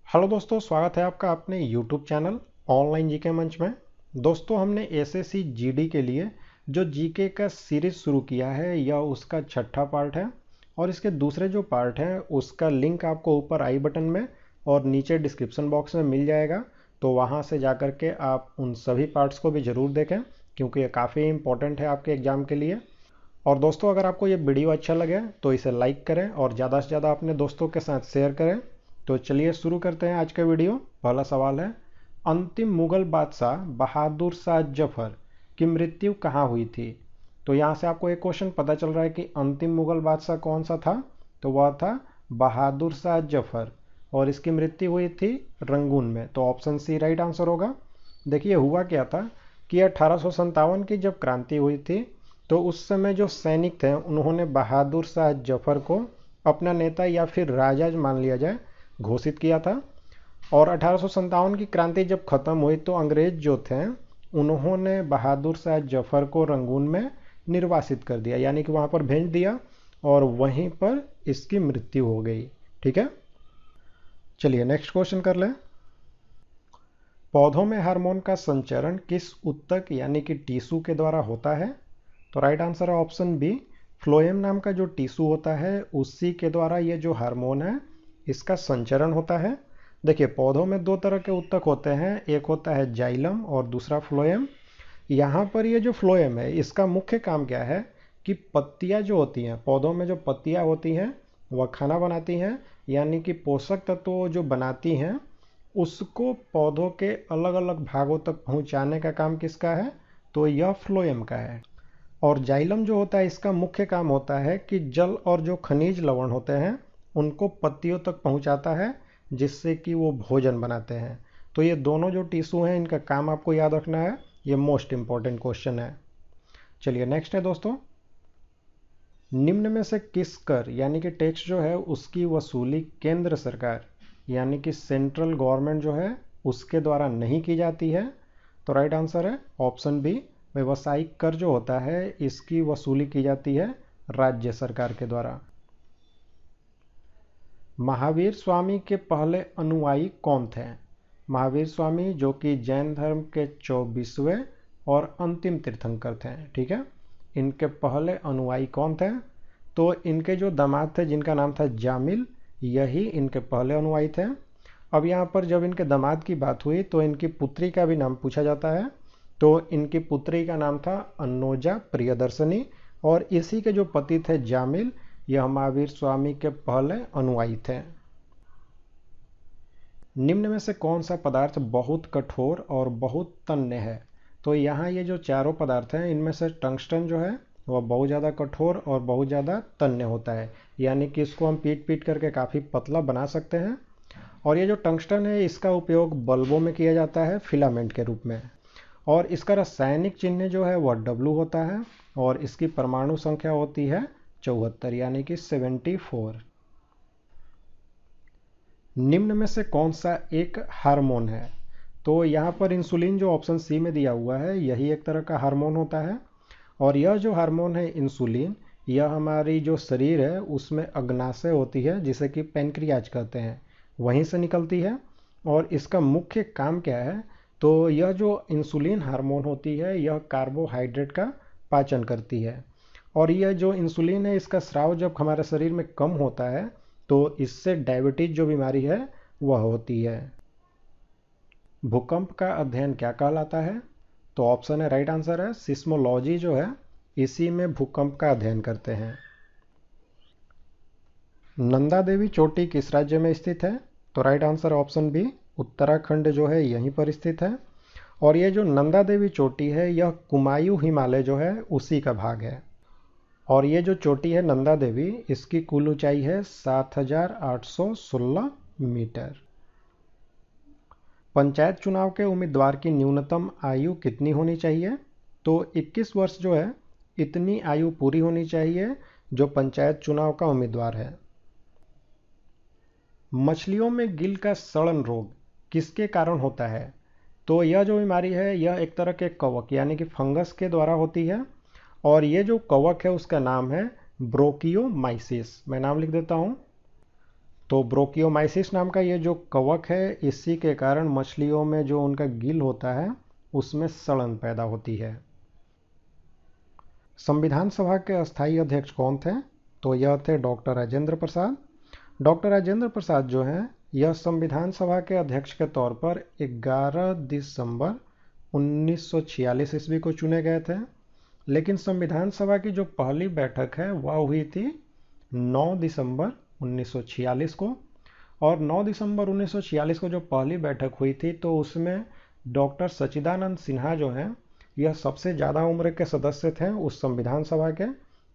Hello दोस्तों, स्वागत है आपका अपने YouTube चैनल ऑनलाइन जीके मंच में। दोस्तों, हमने एसएससी जीडी के लिए जो जीके का सीरीज शुरू किया है यह उसका छठा पार्ट है और इसके दूसरे जो पार्ट हैं उसका लिंक आपको ऊपर आई बटन में और नीचे डिस्क्रिप्शन बॉक्स में मिल जाएगा। तो वहां से जाकर के आप उन सभी पार्ट्स को भी ज़रूर देखें क्योंकि ये काफ़ी इंपॉर्टेंट है आपके एग्ज़ाम के लिए। और दोस्तों, अगर आपको ये वीडियो अच्छा लगे तो इसे लाइक करें और ज़्यादा से ज़्यादा अपने दोस्तों के साथ शेयर करें। तो चलिए शुरू करते हैं आज का वीडियो। पहला सवाल है, अंतिम मुगल बादशाह बहादुर शाह जफर की मृत्यु कहाँ हुई थी? तो यहाँ से आपको एक क्वेश्चन पता चल रहा है कि अंतिम मुगल बादशाह कौन सा था। तो वह था बहादुर शाह जफर और इसकी मृत्यु हुई थी रंगून में। तो ऑप्शन सी राइट आंसर होगा। देखिए, हुआ क्या था कि 1857 की जब क्रांति हुई थी तो उस समय जो सैनिक थे उन्होंने बहादुर शाह जफर को अपना नेता या फिर राजा मान लिया जाए घोषित किया था। और 1857 की क्रांति जब खत्म हुई तो अंग्रेज जो थे उन्होंने बहादुर शाह जफर को रंगून में निर्वासित कर दिया, यानी कि वहां पर भेज दिया और वहीं पर इसकी मृत्यु हो गई। ठीक है, चलिए नेक्स्ट क्वेश्चन कर लें। पौधों में हार्मोन का संचरण किस ऊतक यानी कि टिश्यू के द्वारा होता है? तो राइट आंसर है ऑप्शन बी, फ्लोएम नाम का जो टिश्यू होता है उसी के द्वारा ये जो हार्मोन है इसका संचरण होता है। देखिए, पौधों में दो तरह के ऊतक होते हैं, एक होता है जाइलम और दूसरा फ्लोएम। यहाँ पर ये जो फ्लोएम है इसका मुख्य काम क्या है कि पत्तियाँ जो होती हैं, पौधों में जो पत्तियाँ होती हैं वह खाना बनाती हैं, यानी कि पोषक तत्व जो बनाती हैं उसको पौधों के अलग अलग भागों तक पहुँचाने का काम किसका है? तो यह फ्लोएम का है। और जाइलम जो होता है इसका मुख्य काम होता है कि जल और जो खनिज लवण होते हैं उनको पत्तियों तक पहुंचाता है जिससे कि वो भोजन बनाते हैं। तो ये दोनों जो टिश्यू हैं इनका काम आपको याद रखना है, ये मोस्ट इंपॉर्टेंट क्वेश्चन है। चलिए नेक्स्ट है दोस्तों, निम्न में से किस कर यानी कि टैक्स जो है उसकी वसूली केंद्र सरकार यानी कि सेंट्रल गवर्नमेंट जो है उसके द्वारा नहीं की जाती है? तो राइट आंसर है ऑप्शन बी, व्यावसायिक कर जो होता है इसकी वसूली की जाती है राज्य सरकार के द्वारा। महावीर स्वामी के पहले अनुयायी कौन थे? महावीर स्वामी जो कि जैन धर्म के 24वें और अंतिम तीर्थंकर थे। ठीक है, इनके पहले अनुयायी कौन थे? तो इनके जो दामाद थे जिनका नाम था जामिल, यही इनके पहले अनुयायी थे। अब यहाँ पर जब इनके दामाद की बात हुई तो इनकी पुत्री का भी नाम पूछा जाता है। तो इनकी पुत्री का नाम था अन्नोजा प्रियदर्शनी और इसी के जो पति थे जामिल, यह महावीर स्वामी के पहले अनुयायी थे। निम्न में से कौन सा पदार्थ बहुत कठोर और बहुत तन्य है? तो यहाँ ये जो चारों पदार्थ हैं इनमें से टंगस्टन जो है वह बहुत ज़्यादा कठोर और बहुत ज़्यादा तन्य होता है, यानी कि इसको हम पीट पीट करके काफ़ी पतला बना सकते हैं। और ये जो टंगस्टन है इसका उपयोग बल्बों में किया जाता है फिलामेंट के रूप में। और इसका रासायनिक चिन्ह जो है वह डब्लू होता है और इसकी परमाणु संख्या होती है 74 यानी कि 74। निम्न में से कौन सा एक हार्मोन है? तो यहाँ पर इंसुलिन जो ऑप्शन सी में दिया हुआ है यही एक तरह का हार्मोन होता है। और यह जो हार्मोन है इंसुलिन, यह हमारी जो शरीर है उसमें अग्नाशय होती है जिसे कि पैनक्रियाज कहते हैं, वहीं से निकलती है। और इसका मुख्य काम क्या है? तो यह जो इंसुलिन हार्मोन होती है यह कार्बोहाइड्रेट का पाचन करती है। और यह जो इंसुलिन है इसका स्राव जब हमारे शरीर में कम होता है तो इससे डायबिटीज जो बीमारी है वह होती है। भूकंप का अध्ययन क्या कहलाता है? तो ऑप्शन है राइट आंसर है सिस्मोलॉजी जो है इसी में भूकंप का अध्ययन करते हैं। नंदा देवी चोटी किस राज्य में स्थित है? तो right answer option B, Uttarakhand जो है यहीं पर स्थित है। और ये जो नंदा देवी चोटी है यह कुमायूं हिमालय जो है उसी का भाग है। और ये जो चोटी है नंदा देवी इसकी कुल ऊंचाई है 7816 मीटर। पंचायत चुनाव के उम्मीदवार की न्यूनतम आयु कितनी होनी चाहिए? तो 21 वर्ष जो है इतनी आयु पूरी होनी चाहिए जो पंचायत चुनाव का उम्मीदवार है। मछलियों में गिल का सड़न रोग किसके कारण होता है? तो यह जो बीमारी है यह एक तरह के कवक यानी कि फंगस के द्वारा होती है। और ये जो कवक है उसका नाम है ब्रोकियोमाइसिस। मैं नाम लिख देता हूँ, तो ब्रोकियोमाइसिस नाम का ये जो कवक है, इसी के कारण मछलियों में जो उनका गिल होता है उसमें सड़न पैदा होती है। संविधान सभा के अस्थायी अध्यक्ष कौन थे? तो यह थे डॉक्टर राजेंद्र प्रसाद। डॉक्टर राजेंद्र प्रसाद जो हैं यह संविधान सभा के अध्यक्ष के तौर पर 11 दिसंबर 1946 ईस्वी को चुने गए थे। लेकिन संविधान सभा की जो पहली बैठक है वह हुई थी 9 दिसंबर 1946 को। और 9 दिसंबर 1946 को जो पहली बैठक हुई थी तो उसमें डॉक्टर सच्चिदानंद सिन्हा जो हैं यह सबसे ज़्यादा उम्र के सदस्य थे उस संविधान सभा के,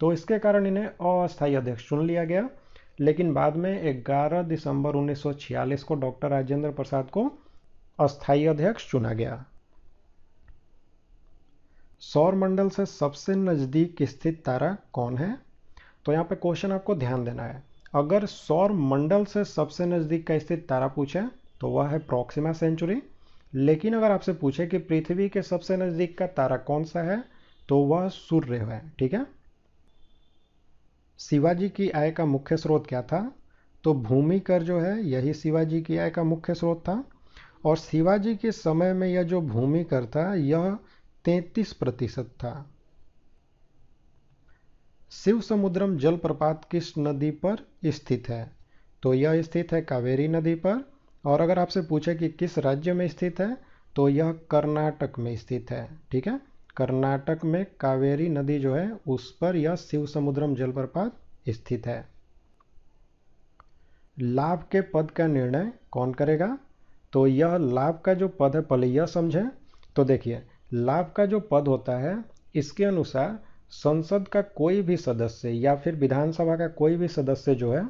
तो इसके कारण इन्हें अस्थायी अध्यक्ष चुन लिया गया। लेकिन बाद में 11 दिसंबर 1946 को डॉक्टर राजेंद्र प्रसाद को अस्थायी अध्यक्ष चुना गया। सौर मंडल से सबसे नज़दीक स्थित तारा कौन है? तो यहाँ पे क्वेश्चन आपको ध्यान देना है। अगर सौर मंडल से सबसे नज़दीक का स्थित तारा पूछे तो वह है प्रॉक्सिमा सेंचुरी। लेकिन अगर आपसे पूछे कि पृथ्वी के सबसे नज़दीक का तारा कौन सा है तो वह सूर्य है। ठीक है। शिवाजी की आय का मुख्य स्रोत क्या था? तो भूमि कर जो है यही शिवाजी की आय का मुख्य स्रोत था। और शिवाजी के समय में यह जो भूमि कर था यह 33% था। शिव समुद्रम जलप्रपात किस नदी पर स्थित है? तो यह स्थित है कावेरी नदी पर। और अगर आपसे पूछे कि किस राज्य में स्थित है तो यह कर्नाटक में स्थित है। ठीक है। कर्नाटक में कावेरी नदी जो है उस पर यह शिव समुद्रम जलप्रपात स्थित है। लाभ के पद का निर्णय कौन करेगा? तो यह लाभ का जो पद है पहले यह समझें। तो देखिए, लाभ का जो पद होता है इसके अनुसार संसद का कोई भी सदस्य या फिर विधानसभा का कोई भी सदस्य जो है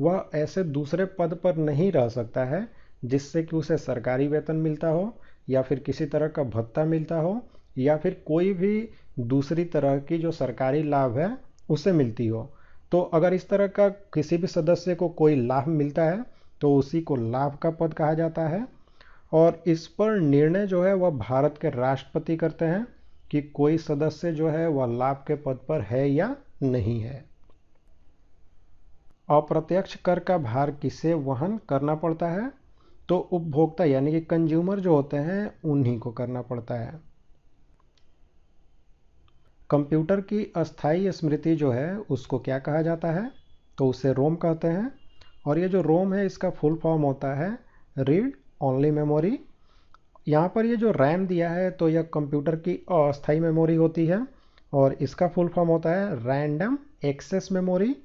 वह ऐसे दूसरे पद पर नहीं रह सकता है जिससे कि उसे सरकारी वेतन मिलता हो या फिर किसी तरह का भत्ता मिलता हो या फिर कोई भी दूसरी तरह की जो सरकारी लाभ है उसे मिलती हो। तो अगर इस तरह का किसी भी सदस्य को कोई लाभ मिलता है तो उसी को लाभ का पद कहा जाता है। और इस पर निर्णय जो है वह भारत के राष्ट्रपति करते हैं कि कोई सदस्य जो है वह लाभ के पद पर है या नहीं है। अप्रत्यक्ष कर का भार किसे वहन करना पड़ता है? तो उपभोक्ता यानी कि कंज्यूमर जो होते हैं उन्हीं को करना पड़ता है। कंप्यूटर की अस्थायी स्मृति जो है उसको क्या कहा जाता है? तो उसे रोम कहते हैं। और ये जो रोम है इसका फुल फॉर्म होता है रीड ओनली मेमोरी। यहाँ पर ये जो रैम दिया है तो यह कंप्यूटर की अस्थायी मेमोरी होती है और इसका फुल फॉर्म होता है रैंडम एक्सेस मेमोरी।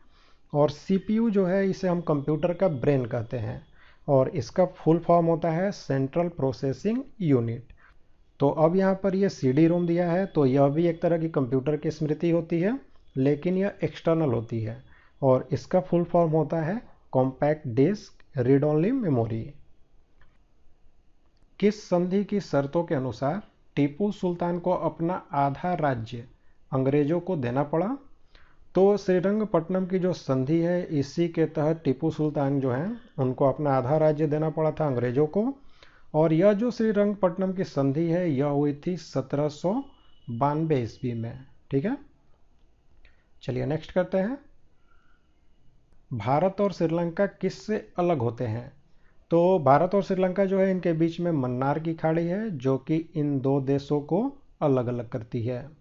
और सीपीयू जो है इसे हम कंप्यूटर का ब्रेन कहते हैं और इसका फुल फॉर्म होता है सेंट्रल प्रोसेसिंग यूनिट। तो अब यहाँ पर ये सीडी रोम दिया है तो यह भी एक तरह की कंप्यूटर की स्मृति होती है लेकिन यह एक्सटर्नल होती है और इसका फुल फॉर्म होता है compact disc read only memory. किस संधि की शर्तों के अनुसार टीपू सुल्तान को अपना आधा राज्य अंग्रेजों को देना पड़ा? तो श्रीरंगपट्टनम की जो संधि है इसी के तहत टीपू सुल्तान जो हैं उनको अपना आधा राज्य देना पड़ा था अंग्रेजों को। और यह जो श्रीरंगपट्टनम की संधि है यह हुई थी 1792 ईस्वी में। ठीक है। चलिए नेक्स्ट करते हैं। भारत और श्रीलंका किससे अलग होते हैं? तो भारत और श्रीलंका जो है इनके बीच में मन्नार की खाड़ी है जो कि इन दो देशों को अलग अलग करती है।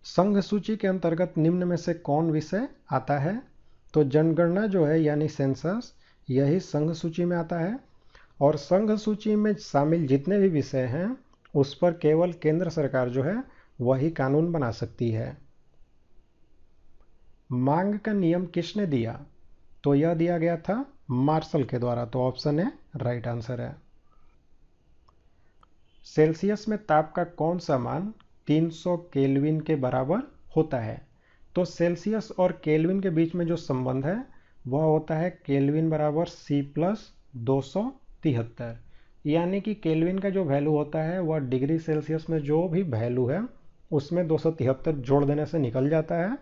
संघ सूची के अंतर्गत निम्न में से कौन विषय आता है? तो जनगणना जो है यानी सेंसस यही संघ सूची में आता है। और संघ सूची में शामिल जितने भी विषय हैं उस पर केवल केंद्र सरकार जो है वही कानून बना सकती है। मांग का नियम किसने दिया? तो यह दिया गया था मार्शल के द्वारा। तो ऑप्शन ए राइट आंसर है। सेल्सियस में ताप का कौन सा मान 300 केल्विन के बराबर होता है? तो सेल्सियस और केल्विन के बीच में जो संबंध है वह होता है केल्विन बराबर C+273। यानी कि केल्विन का जो वैल्यू होता है वह डिग्री सेल्सियस में जो भी वैल्यू है उसमें 273 जोड़ देने से निकल जाता है।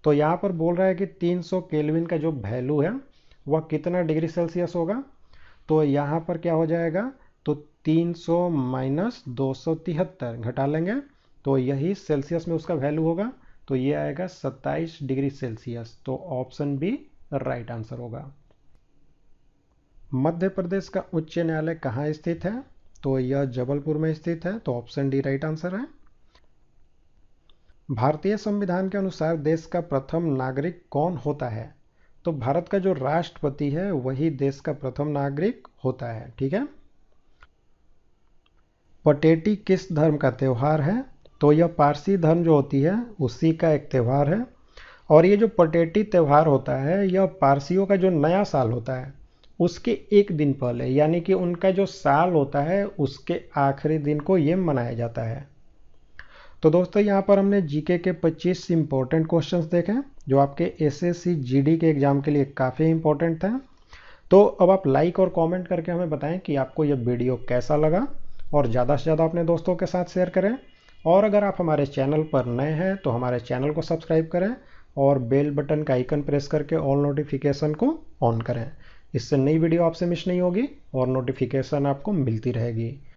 तो यहाँ पर बोल रहा है कि 300 केल्विन का जो वैल्यू है वह कितना डिग्री सेल्सियस होगा? तो यहाँ पर क्या हो जाएगा? तो 300 माइनस 273 घटा लेंगे तो यही सेल्सियस में उसका वैल्यू होगा। तो ये आएगा 27 डिग्री सेल्सियस। तो ऑप्शन बी राइट आंसर होगा। मध्य प्रदेश का उच्च न्यायालय कहाँ स्थित है? तो यह जबलपुर में स्थित है, तो ऑप्शन डी राइट आंसर है। भारतीय संविधान के अनुसार देश का प्रथम नागरिक कौन होता है? तो भारत का जो राष्ट्रपति है वही देश का प्रथम नागरिक होता है। ठीक है। पटेटी किस धर्म का त्यौहार है? तो यह पारसी धर्म जो होती है उसी का एक त्यौहार है। और ये जो पटेटी त्यौहार होता है यह पारसियों का जो नया साल होता है उसके एक दिन पहले, यानी कि उनका जो साल होता है उसके आखिरी दिन को ये मनाया जाता है। तो दोस्तों यहाँ पर हमने जीके के 25 इंपॉर्टेंट क्वेश्चंस देखे जो आपके एसएससी जीडी के एग्जाम के लिए काफ़ी इंपॉर्टेंट थे। तो अब आप लाइक और कमेंट करके हमें बताएं कि आपको यह वीडियो कैसा लगा, और ज़्यादा से ज़्यादा अपने दोस्तों के साथ शेयर करें। और अगर आप हमारे चैनल पर नए हैं तो हमारे चैनल को सब्सक्राइब करें और बेल बटन का आइकन प्रेस करके ऑल नोटिफिकेशन को ऑन करें। इससे नई वीडियो आपसे मिस नहीं होगी और नोटिफिकेशन आपको मिलती रहेगी।